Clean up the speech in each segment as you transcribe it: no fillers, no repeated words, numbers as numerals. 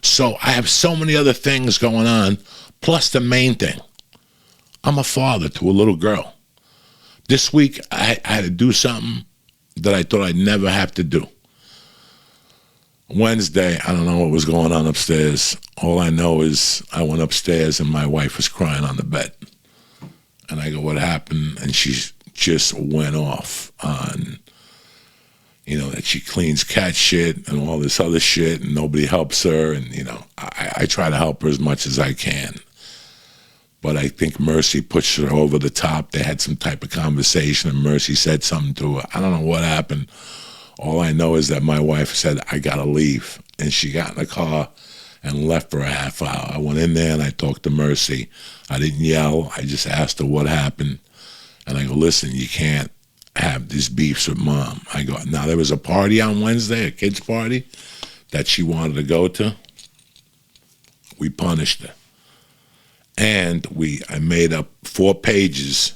So I have so many other things going on, plus the main thing. I'm a father to a little girl. This week, I had to do something that I thought I'd never have to do. Wednesday, I don't know what was going on upstairs. All I know is I went upstairs and my wife was crying on the bed. And I go, what happened? And she just went off on, that she cleans cat shit and all this other shit and nobody helps her. And, I try to help her as much as I can. But I think Mercy pushed her over the top. They had some type of conversation and Mercy said something to her. I don't know what happened. All I know is that my wife said, I got to leave. And she got in the car and left for a half hour. I went in there and I talked to Mercy. I didn't yell. I just asked her what happened. And I go, listen, you can't have these beefs with Mom. I go, now there was a party on Wednesday, a kid's party, that she wanted to go to. We punished her. And I made up 4 pages.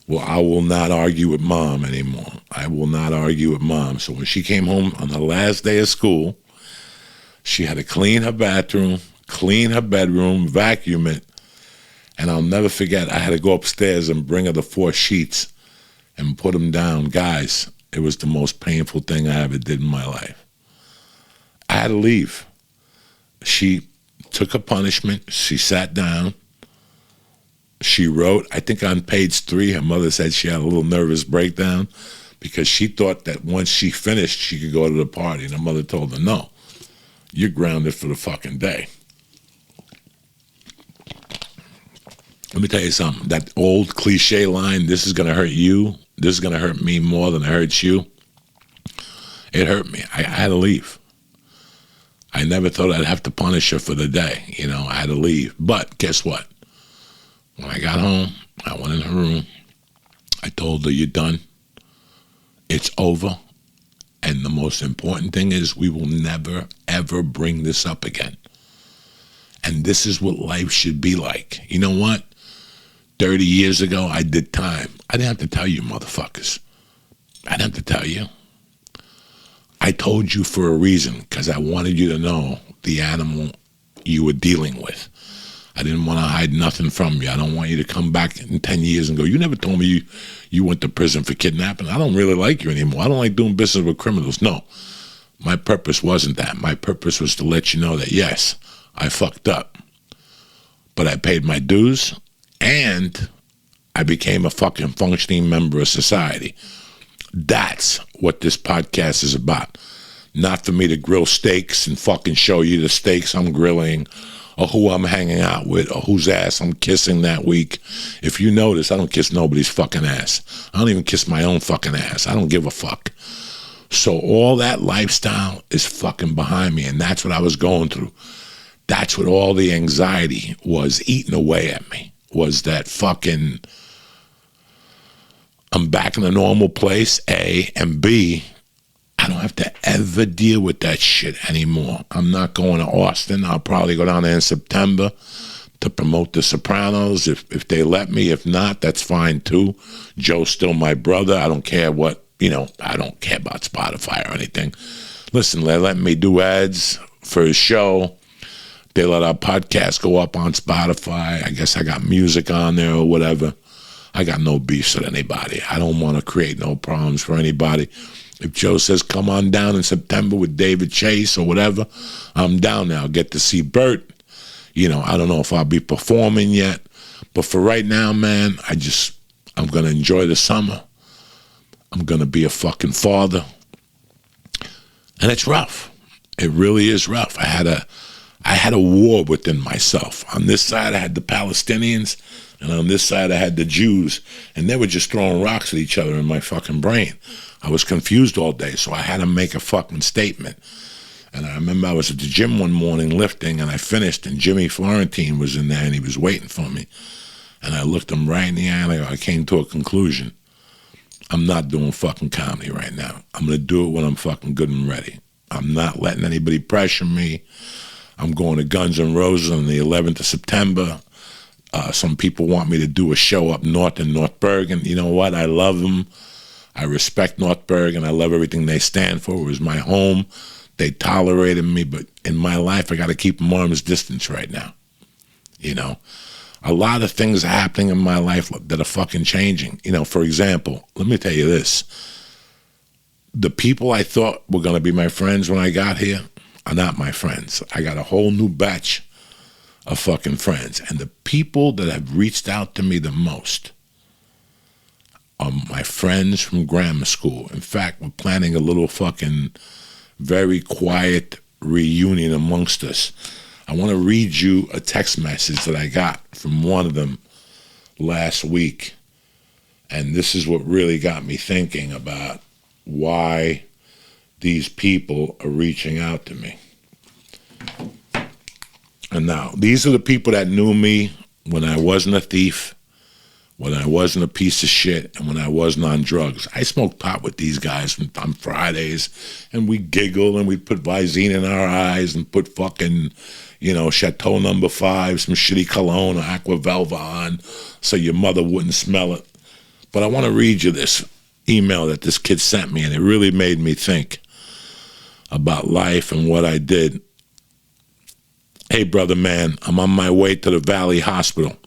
Well, I will not argue with Mom anymore. I will not argue with Mom. So when she came home on the last day of school, she had to clean her bathroom, clean her bedroom, vacuum it. And I'll never forget, I had to go upstairs and bring her the 4 sheets and put them down. Guys, it was the most painful thing I ever did in my life. I had to leave. She took a punishment. She sat down. She wrote, I think on page 3, her mother said she had a little nervous breakdown because she thought that once she finished, she could go to the party. And her mother told her, no, you're grounded for the fucking day. Let me tell you something. That old cliche line, this is going to hurt you, this is going to hurt me more than it hurts you. It hurt me. I had to leave. I never thought I'd have to punish her for the day. I had to leave. But guess what? When I got home, I went in her room. I told her, you're done. It's over. And the most important thing is we will never, ever bring this up again. And this is what life should be like. You know what? 30 years ago, I did time. I didn't have to tell you, motherfuckers. I didn't have to tell you. I told you for a reason, because I wanted you to know the animal you were dealing with. I didn't want to hide nothing from you. I don't want you to come back in 10 years and go, you never told me you went to prison for kidnapping. I don't really like you anymore. I don't like doing business with criminals. No, my purpose wasn't that. My purpose was to let you know that, yes, I fucked up. But I paid my dues, and I became a fucking functioning member of society. That's what this podcast is about. Not for me to grill steaks and fucking show you the steaks I'm grilling or who I'm hanging out with or whose ass I'm kissing that week. If you notice, I don't kiss nobody's fucking ass. I don't even kiss my own fucking ass. I don't give a fuck. So all that lifestyle is fucking behind me, and that's what I was going through. That's what all the anxiety was eating away at me, was that fucking, I'm back in a normal place, A, and B, I don't have to ever deal with that shit anymore. I'm not going to Austin. I'll probably go down there in September to promote The Sopranos if they let me. If not, that's fine too. Joe's still my brother. I don't care what, I don't care about Spotify or anything. Listen, they let me do ads for his show. They let our podcast go up on Spotify. I guess I got music on there or whatever. I got no beefs with anybody. I don't want to create no problems for anybody. If Joe says, come on down in September with David Chase or whatever, I'm down there. I'll get to see Bert. I don't know if I'll be performing yet. But for right now, man, I'm going to enjoy the summer. I'm going to be a fucking father. And it's rough. It really is rough. I had a war within myself. On this side, I had the Palestinians, and on this side, I had the Jews. And they were just throwing rocks at each other in my fucking brain. I was confused all day, so I had to make a fucking statement. And I remember I was at the gym one morning lifting, and I finished, and Jimmy Florentine was in there, and he was waiting for me. And I looked him right in the eye, and I came to a conclusion. I'm not doing fucking comedy right now. I'm going to do it when I'm fucking good and ready. I'm not letting anybody pressure me. I'm going to Guns N' Roses on the 11th of September. Some people want me to do a show up north in North Bergen. You know what? I love them. I respect North Bergen. I love everything they stand for. It was my home They tolerated me, but in my life, I got to keep them arm's distance right now. You know, a lot of things are happening in my life that are fucking changing. You know, for example, let me tell you this. The people I thought were going to be my friends when I got here are not my friends. I got a whole new batch of fucking friends. And the people that have reached out to me the most are my friends from grammar school. In fact, we're planning a little fucking very quiet reunion amongst us. I want to read you a text message that I got from one of them last week. And this is what really got me thinking about why these people are reaching out to me. And now, these are the people that knew me when I wasn't a thief, when I wasn't a piece of shit, and when I wasn't on drugs. I smoked pot with these guys on Fridays, and we giggle, and we put Visine in our eyes, and put fucking, you know, Chateau No. 5, some shitty cologne or Aqua Velva on, so your mother wouldn't smell it. But I want to read you this email that this kid sent me, and it really made me think about life and what I did. Hey, brother man, I'm on my way to the Valley Hospital.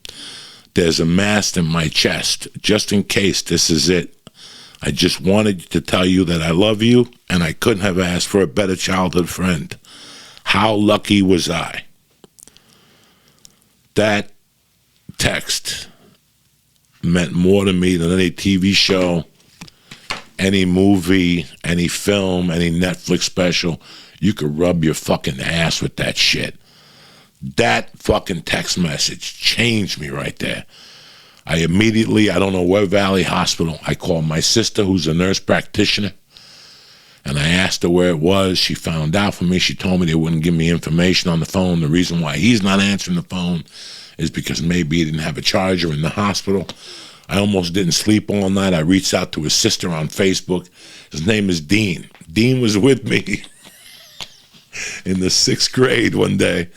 There's a mass in my chest. Just in case this is it, I just wanted to tell you that I love you, and I couldn't have asked for a better childhood friend. How lucky was I? That text meant more to me than any TV show, any movie, any film, any Netflix special. You could rub your fucking ass with that shit. That fucking text message changed me right there. I don't know where Valley Hospital, I called my sister, who's a nurse practitioner, and I asked her where it was. She found out for me. She told me they wouldn't give me information on the phone. The reason why he's not answering the phone is because maybe he didn't have a charger in the hospital. I almost didn't sleep all night. I reached out to his sister on Facebook. His name is Dean. Dean was with me in the 6th grade one day,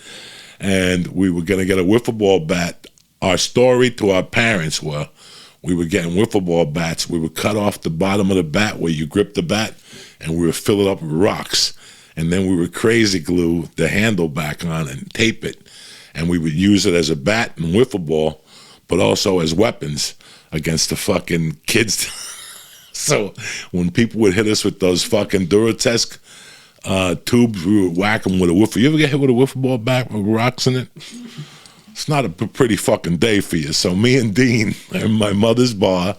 and we were going to get a wiffle ball bat. Our story to our parents were we were getting wiffle ball bats. We would cut off the bottom of the bat where you grip the bat, and we would fill it up with rocks. And then we would crazy glue the handle back on and tape it. And we would use it as a bat and wiffle ball, but also as weapons against the fucking kids. So when people would hit us with those fucking Duratesc tubes, we would whack them with a wiffle. You ever get hit with a wiffle ball bat with rocks in it? It's not a pretty fucking day for you. So me and Dean in my mother's bar,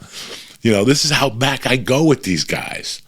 you know, this is how back I go with these guys.